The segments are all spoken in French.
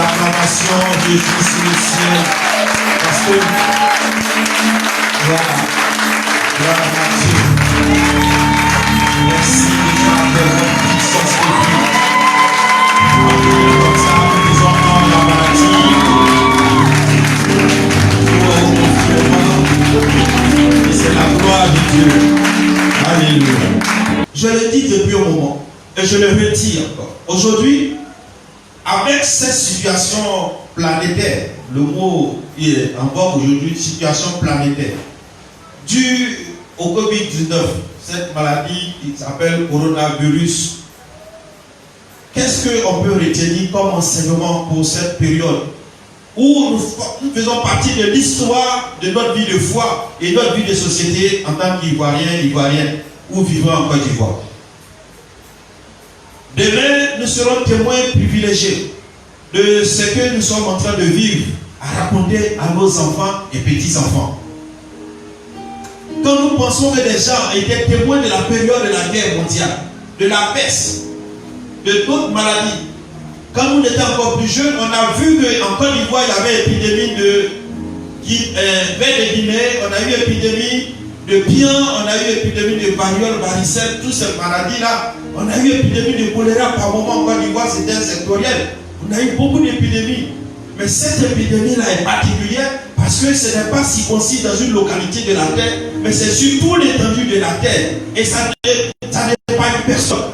l'acclamation de Jésus sur le ciel. Parce que, voilà, gloire à Dieu. Merci déjà de votre puissance de vie. Comme ça, nous disons non la maladie. Et c'est la gloire de Dieu. Alléluia. Je le dis depuis un moment et je le retire encore. Aujourd'hui, avec cette situation planétaire, le mot est encore aujourd'hui situation planétaire, due au Covid-19, cette maladie qui s'appelle coronavirus, qu'est-ce qu'on peut retenir comme enseignement pour cette période où nous faisons partie de l'histoire de notre vie de foi et de notre vie de société en tant qu'Ivoiriens, Ivoiriennes ou vivant en Côte d'Ivoire. Demain, nous serons témoins privilégiés de ce que nous sommes en train de vivre, à raconter à nos enfants et petits-enfants. Quand nous pensons que des gens étaient témoins de la période de la guerre mondiale, de la peste, de d'autres maladies, quand nous étions encore plus jeunes, on a vu qu'en Côte d'Ivoire, il y avait épidémie de Guinée, on a eu épidémie de Pian, on a eu épidémie de variole, varicelle, toutes ces maladies-là. On a eu épidémie de choléra par moment en Côte d'Ivoire, c'était sectoriel. On a eu beaucoup d'épidémies. Mais cette épidémie-là est particulière parce que ce n'est pas circonscrit dans une localité de la terre, mais c'est sur toute l'étendue de la terre. Et ça n'est pas une personne,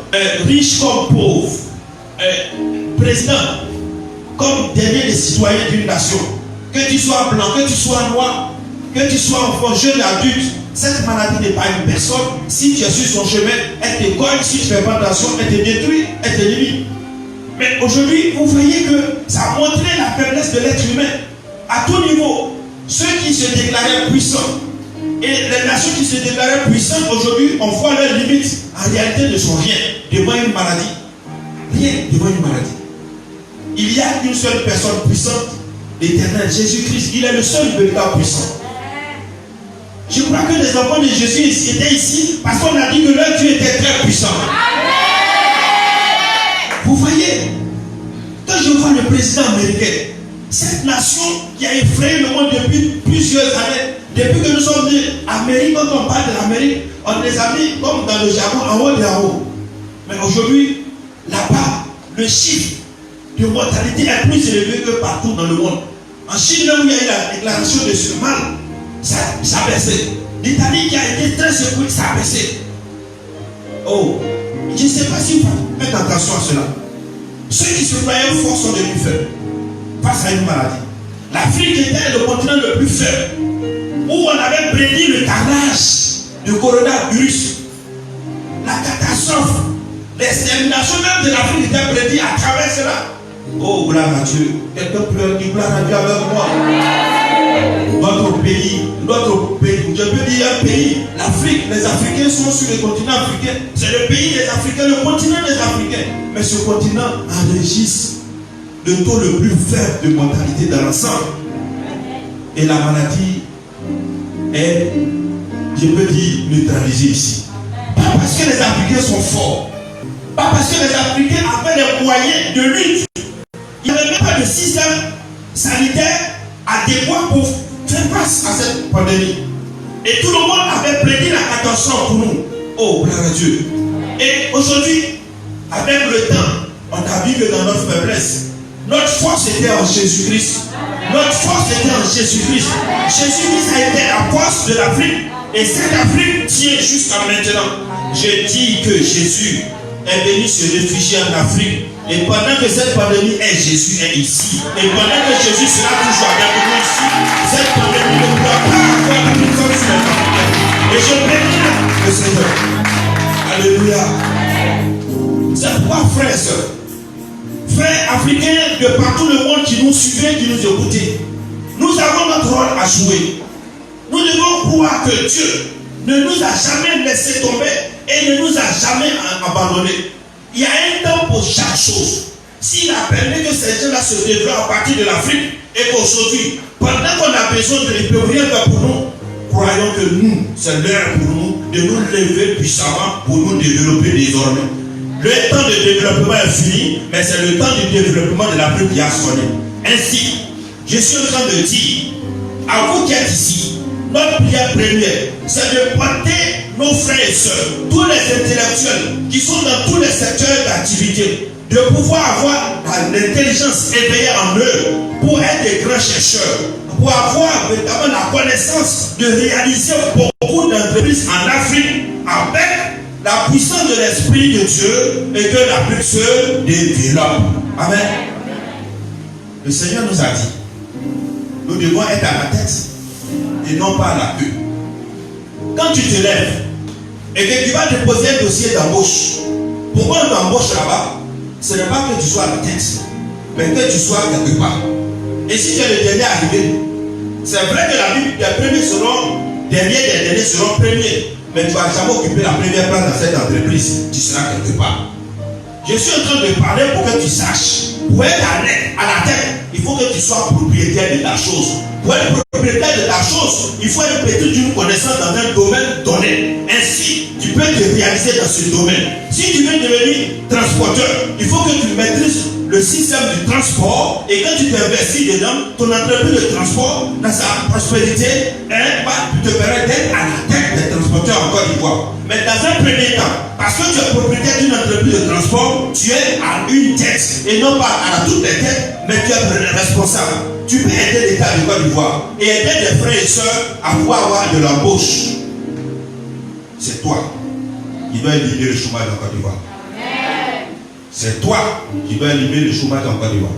riche comme pauvre, président, comme dernier des citoyens d'une nation. Que tu sois blanc, que tu sois noir, que tu sois enfant, jeune, adulte, cette maladie n'est pas une personne. Si tu es sur son chemin, elle te cogne, si tu ne fais pas attention, elle te détruit, elle te limite. Mais aujourd'hui, vous voyez que ça a montré la faiblesse de l'être humain. À tout niveau, ceux qui se déclaraient puissants et les nations qui se déclaraient puissantes, aujourd'hui, on voit leurs limites. En réalité, ne sont rien devant une maladie. Rien devant une maladie. Il y a une seule personne puissante, l'Éternel, Jésus-Christ. Il est le seul véritable puissant. Je crois que les enfants de Jésus étaient ici parce qu'on a dit que leur Dieu était très puissant. Vous voyez, quand je vois le président américain, cette nation qui a effrayé le monde depuis plusieurs années, depuis que nous sommes nés, Amérique, quand on parle de l'Amérique, on les a mis comme dans le jargon en haut et en haut. Mais aujourd'hui, là-bas, le chiffre de mortalité est plus élevé que partout dans le monde. En Chine, là où il y a eu la déclaration de ce mal, ça a baissé. L'Italie qui a été très secouée, ça a baissé. Oh, je ne sais pas si vous faites attention à cela. Ceux qui se croyaient forts sont devenus faibles face à une maladie. L'Afrique était le continent le plus faible, où on avait prédit le carnage du coronavirus, la catastrophe, l'extermination même de l'Afrique était prédite à travers cela. Oh, gloire à Dieu. Quelqu'un peut dire gloire à Dieu avec moi. Notre pays, je peux dire un pays, l'Afrique, les Africains sont sur le continent africain. C'est le pays des Africains, le continent des Africains. Mais ce continent enregistre le taux le plus faible de mortalité dans l'ensemble. Et la maladie est, je peux dire, neutralisée ici. Pas parce que les Africains sont forts, pas parce que les Africains avaient des moyens de lutte. Il n'y avait même pas de système sanitaire adéquat pour faire face à cette pandémie. Et tout le monde avait prédit la catastrophe pour nous. Oh, gloire à Dieu. Et aujourd'hui, avec le temps, on a vu que dans notre faiblesse, notre force était en Jésus-Christ. Notre force était en Jésus-Christ. Jésus-Christ a été la force de l'Afrique. Et cette Afrique tient jusqu'à maintenant. Je dis que Jésus est venu se réfugier en Afrique. Et pendant que cette pandémie est, Jésus est ici. Et pendant que Jésus sera toujours avec nous ici, cette pandémie ne pourra pas avoir de puissance sur les Africains. Et je bénis le Seigneur. Alléluia. C'est pourquoi, frères et sœurs, frères africains de partout le monde qui nous suivaient, qui nous écoutaient, nous avons notre rôle à jouer. Nous devons croire que Dieu ne nous a jamais laissé tomber et ne nous a jamais abandonnés. Il y a un temps pour chaque chose. S'il a permis que ces gens-là se développent à partir de l'Afrique et qu'aujourd'hui, pendant qu'on a besoin de ne peut rien faire pour nous, croyons que nous, c'est l'heure pour nous de nous lever puissamment pour nous développer désormais. Le temps de développement est fini, mais c'est le temps du développement de l'Afrique qui a sonné. Ainsi, je suis en train de dire, à vous qui êtes ici, notre prière première, c'est de porter nos frères et sœurs, tous les intellectuels qui sont dans tous les secteurs d'activité, de pouvoir avoir l'intelligence éveillée en eux pour être des grands chercheurs, pour avoir véritablement la connaissance de réaliser beaucoup d'entreprises en Afrique avec la puissance de l'Esprit de Dieu et que l'Afrique se développe. Amen. Le Seigneur nous a dit, nous devons être à la tête et non pas à la queue. Quand tu te lèves et que tu vas te poser un dossier d'embauche, pourquoi on t'embauche là-bas? Ce n'est pas que tu sois à la tête, mais que tu sois quelque part. Et si tu es le dernier arrivé, c'est vrai que la Bible, les premiers seront derniers, les derniers seront premiers, mais tu ne vas jamais occuper la première place dans cette entreprise, tu seras quelque part. Je suis en train de parler pour que tu saches, pour être à la tête, il faut que tu sois propriétaire de ta chose. Pour être propriétaire de ta chose, il faut être peut-être d'une connaissance dans un domaine donné. Ainsi, tu peux te réaliser dans ce domaine. Si tu veux devenir transporteur, il faut que tu maîtrises le système du transport et quand tu t'investis dedans, ton entreprise de transport, dans sa prospérité, te permet d'être à la tête des transporteurs en Côte d'Ivoire. Mais dans un premier temps, parce que tu es propriétaire d'une entreprise de transport, tu es à une tête et non pas à toutes les têtes, mais tu es responsable. Tu peux aider l'État de Côte d'Ivoire et aider les frères et sœurs à pouvoir avoir de l'embauche. C'est toi qui dois éliminer le chômage en Côte d'Ivoire. C'est toi qui dois éliminer le chômage en Côte d'Ivoire.